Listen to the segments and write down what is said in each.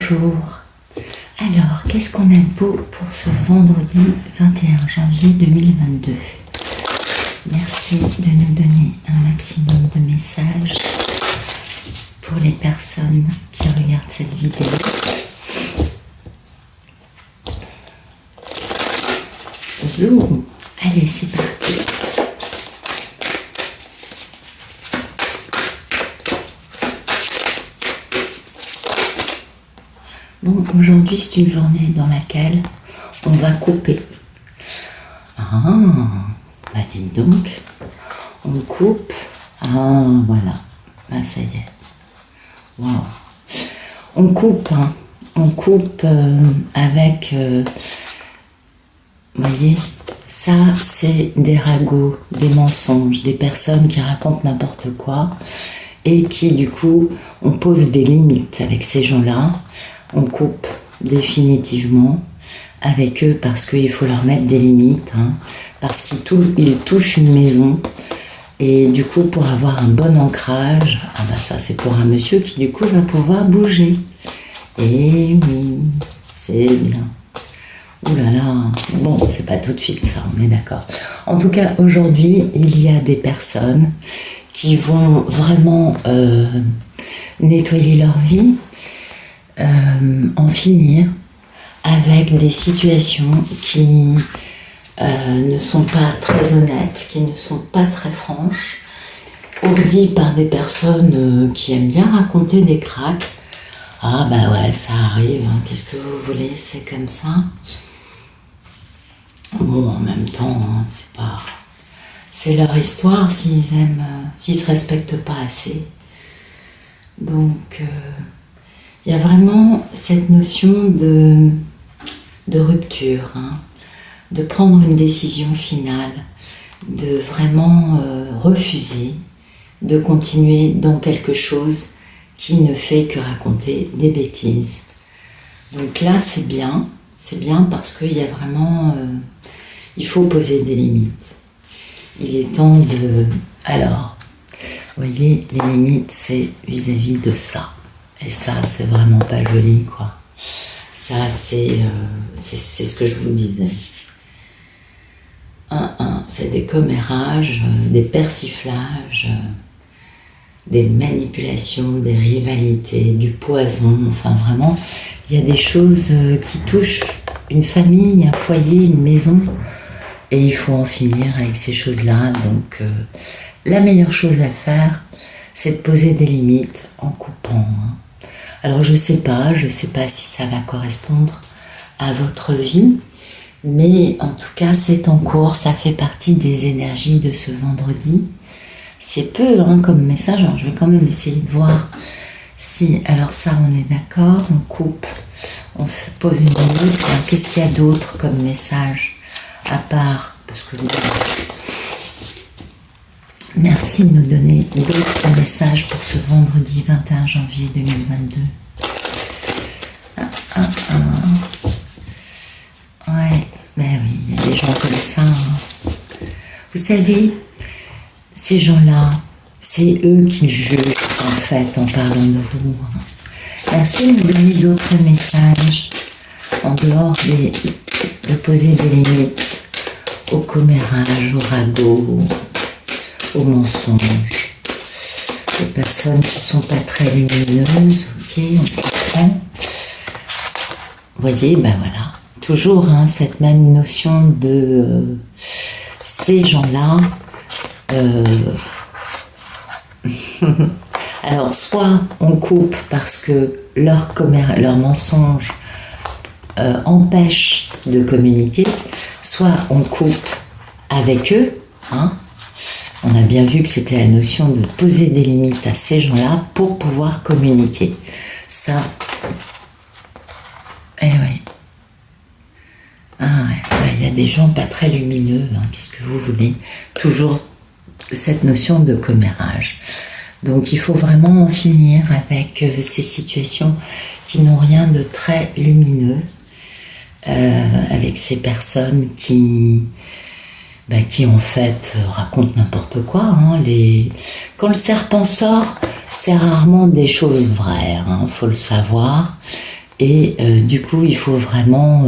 bonjour. Alors, qu'est-ce qu'on a de beau pour ce vendredi 21 janvier 2022? Merci de nous donner un maximum de messages pour les personnes qui regardent cette vidéo. Zoom, allez, c'est parti. Bon, aujourd'hui, c'est une journée dans laquelle on va couper. Ah, bah dites donc, on coupe. Ah, voilà. Ah, ça y est. Waouh. On coupe, hein. On coupe avec... vous voyez, ça, c'est des ragots, des mensonges, des personnes qui racontent n'importe quoi et qui, du coup, on pose des limites avec ces gens-là. On coupe définitivement avec eux parce qu'il faut leur mettre des limites, hein, parce qu'ils touchent une maison et du coup pour avoir un bon ancrage, ah bah ça c'est pour un monsieur qui du coup va pouvoir bouger. Et oui, c'est bien. Ouh là là, bon c'est pas tout de suite ça, on est d'accord. En tout cas aujourd'hui il y a des personnes qui vont vraiment nettoyer leur vie, en finir avec des situations qui ne sont pas très honnêtes, qui ne sont pas très franches, dites par des personnes qui aiment bien raconter des cracks. Ah bah ouais, ça arrive, hein. Qu'est-ce que vous voulez, c'est comme ça. Bon, en même temps, hein, c'est pas... c'est leur histoire s'ils aiment, s'ils se respectent pas assez. Donc... il y a vraiment cette notion de rupture, hein, de prendre une décision finale, de vraiment refuser de continuer dans quelque chose qui ne fait que raconter des bêtises. Donc là, c'est bien parce qu'il y a vraiment... il faut poser des limites. Il est temps de... Alors, vous voyez, les limites, c'est vis-à-vis de ça. Et ça, c'est vraiment pas joli, quoi. Ça, c'est ce que je vous disais. C'est des commérages, des persiflages, des manipulations, des rivalités, du poison. Enfin, vraiment, il y a des choses qui touchent une famille, un foyer, une maison. Et il faut en finir avec ces choses-là. Donc, la meilleure chose à faire, c'est de poser des limites en coupant, hein. Alors je sais pas si ça va correspondre à votre vie, mais en tout cas c'est en cours, ça fait partie des énergies de ce vendredi. C'est peu hein, comme message, alors je vais quand même essayer de voir si, alors ça on est d'accord, on coupe, on pose une limite. Qu'est-ce qu'il y a d'autre comme message à part, parce que merci de nous donner d'autres messages pour ce vendredi 21 janvier 2022. Ouais, ben oui, il y a des gens comme ça. Hein. Vous savez, ces gens-là, c'est eux qui jugent en fait en parlant de vous. Merci de nous donner d'autres messages en dehors de poser des limites au commérage, au ragot, aux mensonges, aux personnes qui sont pas très lumineuses, ok, on comprend. Vous voyez, ben voilà, toujours hein, cette même notion de ces gens-là. Alors, soit on coupe parce que leur mensonge empêche de communiquer, soit on coupe avec eux, hein. On a bien vu que c'était la notion de poser des limites à ces gens-là pour pouvoir communiquer. Ça, eh oui. Ah ouais, il y a des gens pas très lumineux, hein, qu'est-ce que vous voulez? Toujours cette notion de commérage. Donc il faut vraiment en finir avec ces situations qui n'ont rien de très lumineux, avec ces personnes qui en fait racontent n'importe quoi. Hein. Quand le serpent sort, c'est rarement des choses vraies, hein, faut le savoir. Et du coup, il faut vraiment...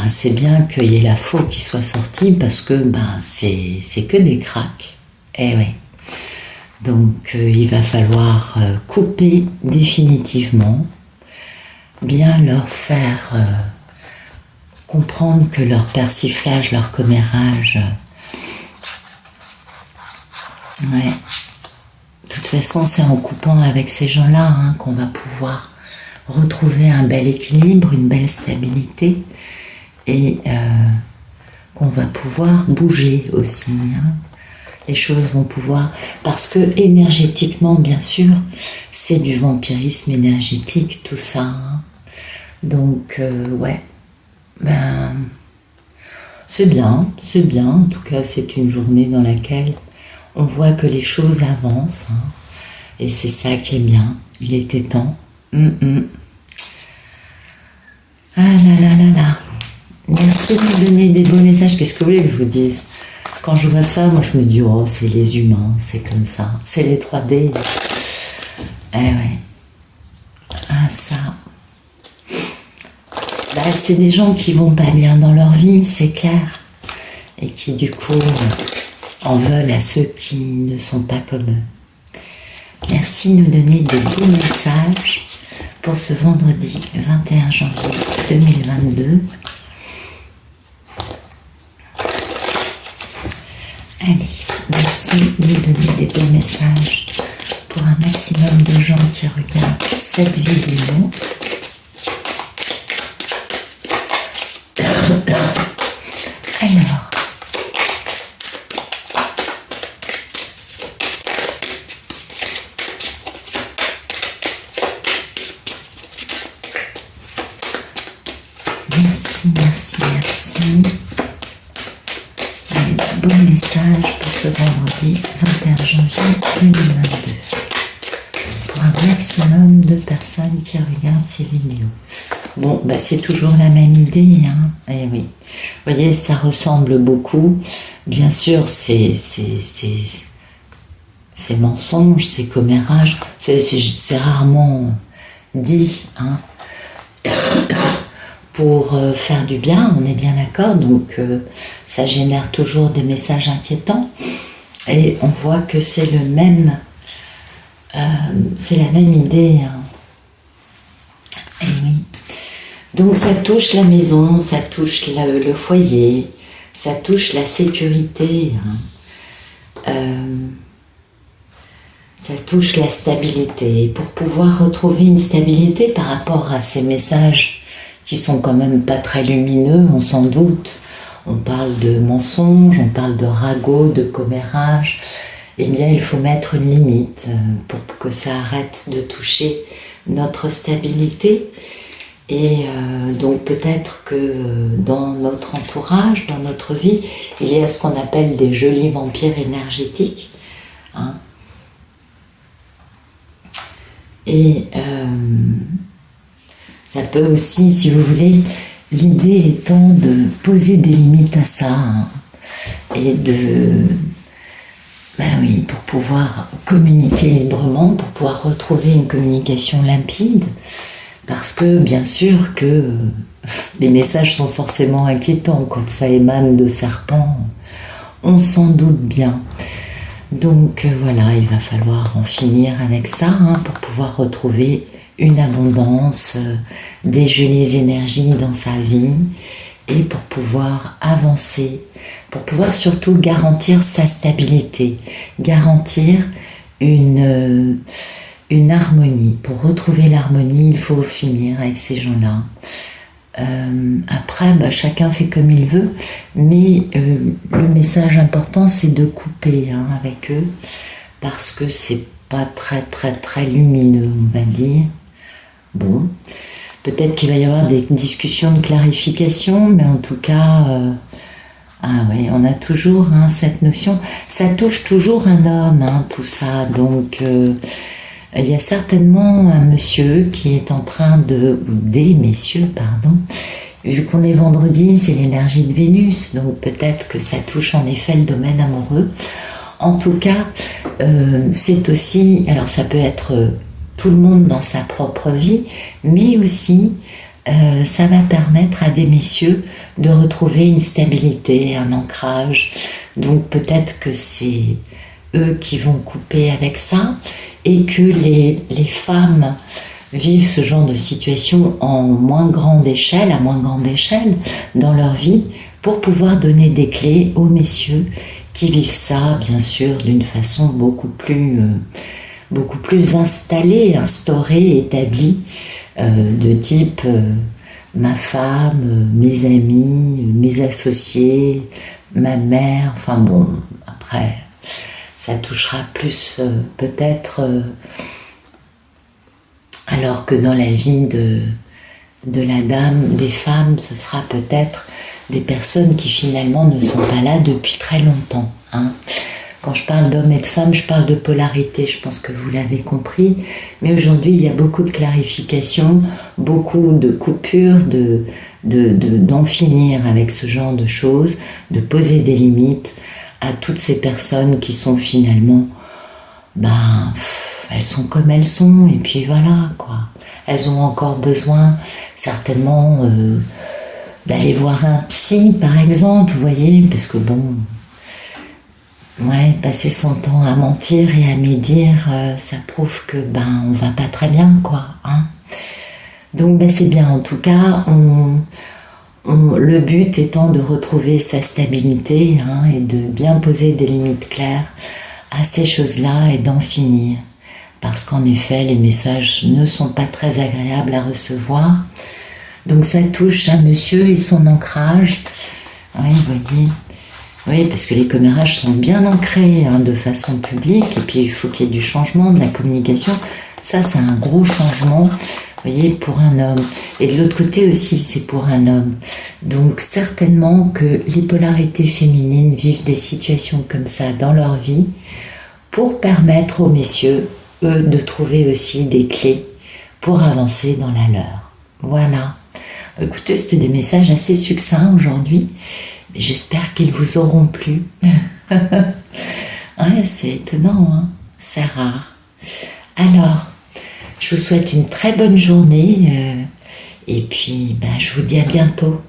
c'est bien qu'il y ait la faux qui soit sortie parce que c'est que des cracks. Eh oui. Donc il va falloir couper définitivement, bien leur faire comprendre que leur persiflage, leur commérage, ouais. De toute façon, c'est en coupant avec ces gens-là qu'on va pouvoir retrouver un bel équilibre, une belle stabilité et qu'on va pouvoir bouger aussi. Les choses vont pouvoir... Parce que énergétiquement, bien sûr, c'est du vampirisme énergétique, tout ça. Donc, ouais. C'est bien, c'est bien. En tout cas, c'est une journée dans laquelle on voit que les choses avancent. Et c'est ça qui est bien. Il était temps. Ah là là là là. Merci de me donner des beaux messages. Qu'est-ce que vous voulez que je vous dise? Quand je vois ça, moi je me dis, oh, c'est les humains, c'est comme ça. C'est les 3D. Eh ouais. Ah ça. C'est des gens qui vont pas bien dans leur vie, c'est clair. Et qui du coup en veulent à ceux qui ne sont pas comme eux. Merci de nous donner des beaux messages pour ce vendredi 21 janvier 2022. Allez, merci de nous donner des beaux messages pour un maximum de gens qui regardent cette vidéo. Alors, merci. Allez, bon message pour ce vendredi 21 janvier 2022. Pour un maximum de personnes qui regardent ces vidéos. Bon, c'est toujours la même idée, Eh oui. Vous voyez, ça ressemble beaucoup. Bien sûr, c'est mensonge, c'est commérage. C'est rarement dit, pour faire du bien, on est bien d'accord. Donc, ça génère toujours des messages inquiétants. Et on voit que c'est le même... c'est la même idée, Et oui. Donc ça touche la maison, ça touche le foyer, ça touche la sécurité, ça touche la stabilité. Pour pouvoir retrouver une stabilité par rapport à ces messages qui sont quand même pas très lumineux, on s'en doute. On parle de mensonges, on parle de ragots, de commérage. Eh bien, il faut mettre une limite pour que ça arrête de toucher notre stabilité. Et donc peut-être que dans notre entourage, dans notre vie, il y a ce qu'on appelle des jolis vampires énergétiques. Et ça peut aussi, si vous voulez, l'idée étant de poser des limites à ça. Et de... oui, pour pouvoir communiquer librement, pour pouvoir retrouver une communication limpide. Parce que, bien sûr, que les messages sont forcément inquiétants quand ça émane de serpents. On s'en doute bien. Donc, voilà, il va falloir en finir avec ça pour pouvoir retrouver une abondance, des jolies énergies dans sa vie et pour pouvoir avancer, pour pouvoir surtout garantir sa stabilité, garantir une harmonie. Pour retrouver l'harmonie, il faut finir avec ces gens-là. Après, chacun fait comme il veut, mais le message important, c'est de couper avec eux, parce que c'est pas très lumineux, on va dire. Bon, peut-être qu'il va y avoir des discussions de clarification, mais en tout cas, on a toujours cette notion. Ça touche toujours un homme, tout ça, donc... il y a certainement un monsieur qui est en train ou des messieurs, pardon, vu qu'on est vendredi, c'est l'énergie de Vénus, donc peut-être que ça touche en effet le domaine amoureux. En tout cas, c'est aussi, alors ça peut être tout le monde dans sa propre vie, mais aussi ça va permettre à des messieurs de retrouver une stabilité, un ancrage. Donc peut-être que c'est eux qui vont couper avec ça, et que les femmes vivent ce genre de situation en moins grande échelle, à moins grande échelle dans leur vie, pour pouvoir donner des clés aux messieurs qui vivent ça, bien sûr, d'une façon beaucoup plus installée, instaurée, établie, de type ma femme, mes amis, mes associés, ma mère, enfin bon, après, ça touchera plus peut-être, alors que dans la vie de la dame, des femmes, ce sera peut-être des personnes qui finalement ne sont pas là depuis très longtemps. Hein. Quand je parle d'hommes et de femmes, je parle de polarité, je pense que vous l'avez compris. Mais aujourd'hui, il y a beaucoup de clarification, beaucoup de coupures, d'en finir avec ce genre de choses, de poser des limites à toutes ces personnes qui sont finalement, elles sont comme elles sont, et puis voilà, quoi. Elles ont encore besoin, certainement, d'aller voir un psy, par exemple, vous voyez, parce que bon, passer son temps à mentir et à médire, ça prouve que on va pas très bien, quoi. Hein. Donc c'est bien, en tout cas, le but étant de retrouver sa stabilité, hein, et de bien poser des limites claires à ces choses-là et d'en finir. Parce qu'en effet, les messages ne sont pas très agréables à recevoir. Donc ça touche un monsieur et son ancrage. Oui, vous voyez. Oui, parce que les commérages sont bien ancrés, hein, de façon publique, et puis il faut qu'il y ait du changement, de la communication. Ça, c'est un gros changement, vous voyez, pour un homme. Et de l'autre côté aussi, c'est pour un homme. Donc certainement que les polarités féminines vivent des situations comme ça dans leur vie pour permettre aux messieurs, eux, de trouver aussi des clés pour avancer dans la leur. Voilà. Écoutez, c'était des messages assez succincts aujourd'hui. J'espère qu'ils vous auront plu. Ouais, c'est étonnant, hein, c'est rare. Alors, je vous souhaite une très bonne journée et puis je vous dis à bientôt.